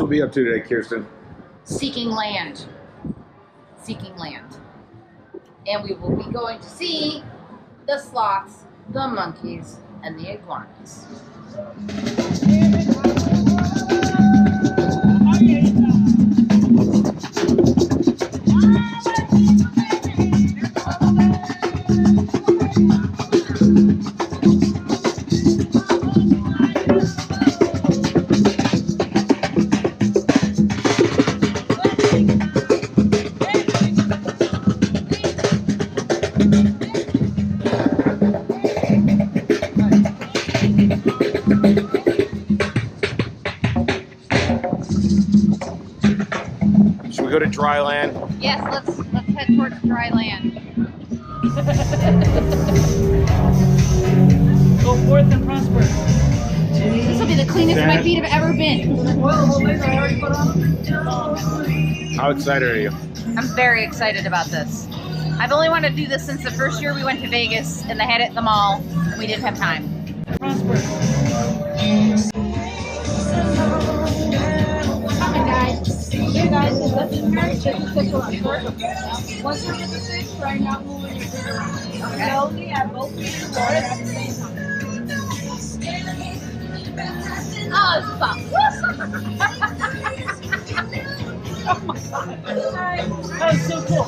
be up to today, Kirsten? Seeking land. Seeking land. And we will be going to see the sloths, the monkeys, and the iguanas. Should we go to dry land? Yes, let's head towards dry land. Go forth and prosper. This will be the cleanest my feet have ever been. How excited are you? I'm very excited about this. I've only wanted to do this since the first year we went to Vegas and they had it at the mall and we didn't have time. Prosper. Hi guys. Hey guys, this is Mary. This is fish on short. Once you get the fish, right now moving your fish around. Slowly at both feet of water at the same time. Oh, stop. Oh my god. That was so cool.